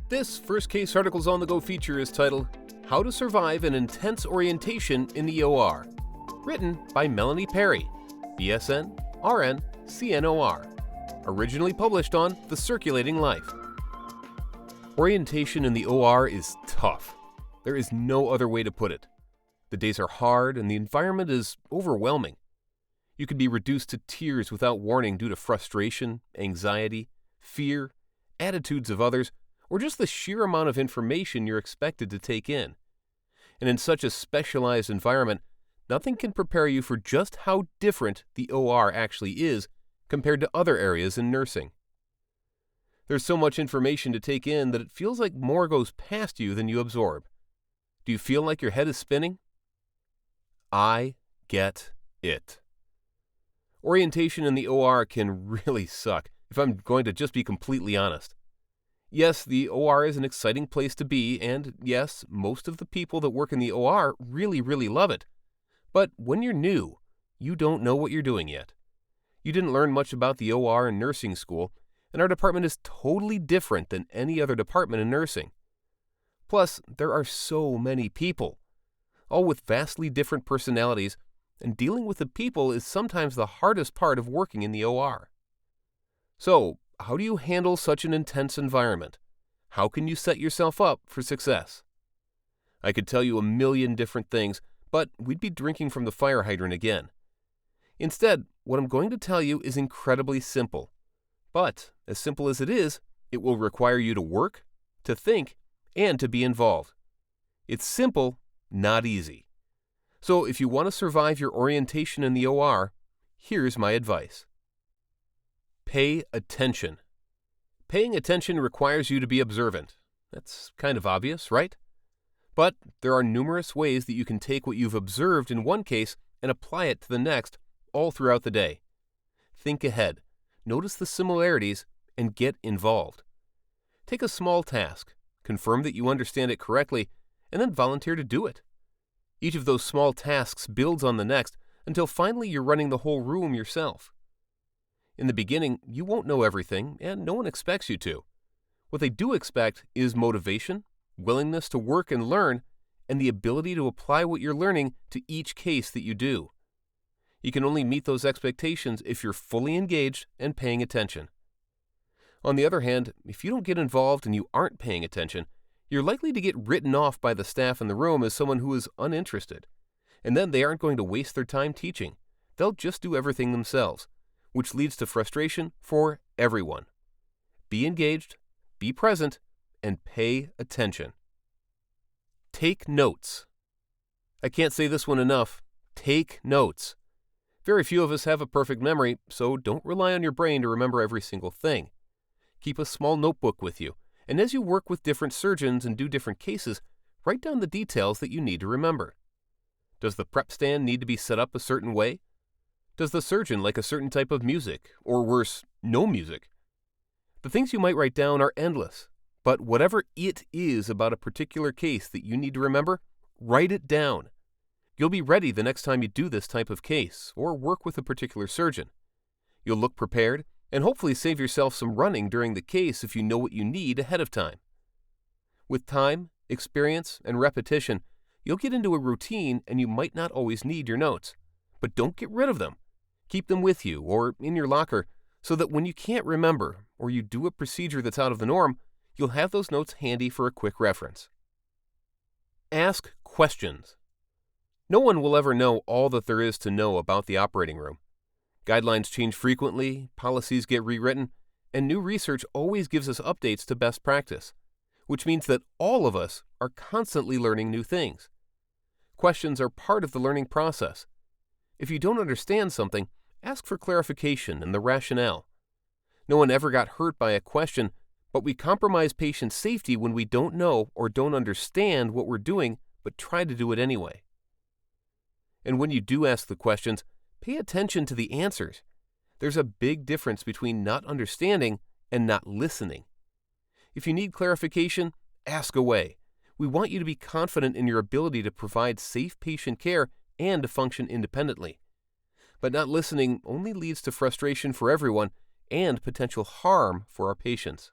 This first case articles on the go feature is titled, How to Survive an Intense Orientation in the OR, written by Melanie Perry, BSN, RN, CNOR, originally published on The Circulating Life. Orientation in the OR is tough. There is no other way to put it. The days are hard and the environment is overwhelming. You could be reduced to tears without warning due to frustration, anxiety, fear, attitudes of others, or just the sheer amount of information you're expected to take in. And in such a specialized environment, nothing can prepare you for just how different the OR actually is compared to other areas in nursing. There's so much information to take in that it feels like more goes past you than you absorb. Do you feel like your head is spinning? I get it. Orientation in the OR can really suck, if I'm going to just be completely honest. Yes, the OR is an exciting place to be, and yes, most of the people that work in the OR really love it. But when you're new, you don't know what you're doing yet. You didn't learn much about the OR in nursing school, and our department is totally different than any other department in nursing. Plus, there are so many people, all with vastly different personalities, and dealing with the people is sometimes the hardest part of working in the OR. So, how do you handle such an intense environment? How can you set yourself up for success? I could tell you a million different things, but we'd be drinking from the fire hydrant again. Instead, what I'm going to tell you is incredibly simple. But, as simple as it is, it will require you to work, to think, and to be involved. It's simple, not easy. So if you want to survive your orientation in the OR, here's my advice. Pay attention. Paying attention requires you to be observant. That's kind of obvious, right? But there are numerous ways that you can take what you've observed in one case and apply it to the next all throughout the day. Think ahead, notice the similarities, and get involved. Take a small task, confirm that you understand it correctly, and then volunteer to do it. Each of those small tasks builds on the next until finally you're running the whole room yourself. In the beginning, you won't know everything, and no one expects you to. What they do expect is motivation, willingness to work and learn, and the ability to apply what you're learning to each case that you do. You can only meet those expectations if you're fully engaged and paying attention. On the other hand, if you don't get involved and you aren't paying attention, you're likely to get written off by the staff in the room as someone who is uninterested. And then they aren't going to waste their time teaching. They'll just do everything themselves, which leads to frustration for everyone. Be engaged, be present, and pay attention. Take notes. I can't say this one enough. Take notes. Very few of us have a perfect memory, so don't rely on your brain to remember every single thing. Keep a small notebook with you, and as you work with different surgeons and do different cases, write down the details that you need to remember. Does the prep stand need to be set up a certain way? Does the surgeon like a certain type of music, or worse, no music? The things you might write down are endless, but whatever it is about a particular case that you need to remember, write it down. You'll be ready the next time you do this type of case, or work with a particular surgeon. You'll look prepared, and hopefully save yourself some running during the case if you know what you need ahead of time. With time, experience, and repetition, you'll get into a routine and you might not always need your notes. But don't get rid of them. Keep them with you or in your locker so that when you can't remember or you do a procedure that's out of the norm, you'll have those notes handy for a quick reference. Ask questions. No one will ever know all that there is to know about the operating room. Guidelines change frequently, policies get rewritten, and new research always gives us updates to best practice, which means that all of us are constantly learning new things. Questions are part of the learning process. If you don't understand something, ask for clarification and the rationale. No one ever got hurt by a question, but we compromise patient safety when we don't know or don't understand what we're doing, but try to do it anyway. And when you do ask the questions, pay attention to the answers. There's a big difference between not understanding and not listening. If you need clarification, ask away. We want you to be confident in your ability to provide safe patient care and to function independently. But not listening only leads to frustration for everyone and potential harm for our patients.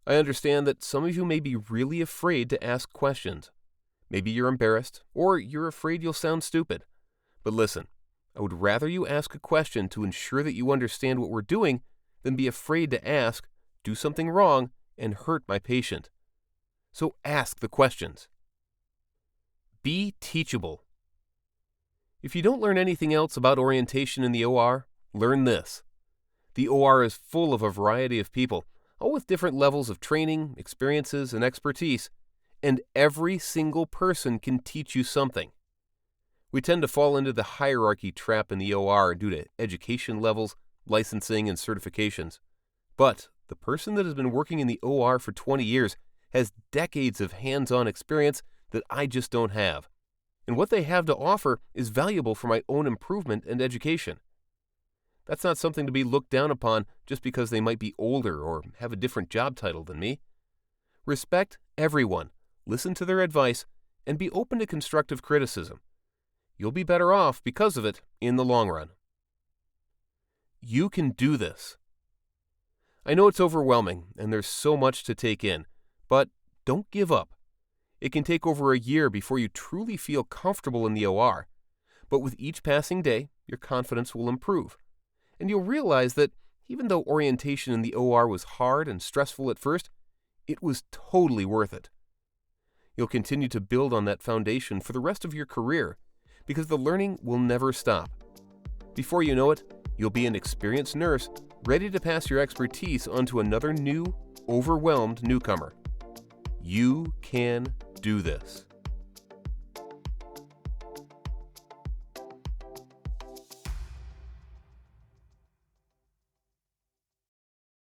I understand that some of you may be really afraid to ask questions. Maybe you're embarrassed, or you're afraid you'll sound stupid. But listen, I would rather you ask a question to ensure that you understand what we're doing than be afraid to ask, do something wrong, and hurt my patient. So ask the questions. Be teachable. If you don't learn anything else about orientation in the OR, learn this. The OR is full of a variety of people, all with different levels of training, experiences, and expertise, and every single person can teach you something. We tend to fall into the hierarchy trap in the OR due to education levels, licensing, and certifications. But the person that has been working in the OR for 20 years has decades of hands-on experience that I just don't have. And what they have to offer is valuable for my own improvement and education. That's not something to be looked down upon just because they might be older or have a different job title than me. Respect everyone, listen to their advice, and be open to constructive criticism. You'll be better off because of it in the long run. You can do this. I know it's overwhelming and there's so much to take in, but don't give up. It can take over a year before you truly feel comfortable in the OR, but with each passing day, your confidence will improve. And you'll realize that even though orientation in the OR was hard and stressful at first, it was totally worth it. You'll continue to build on that foundation for the rest of your career because the learning will never stop. Before you know it, you'll be an experienced nurse ready to pass your expertise onto another new, overwhelmed newcomer. You can do this.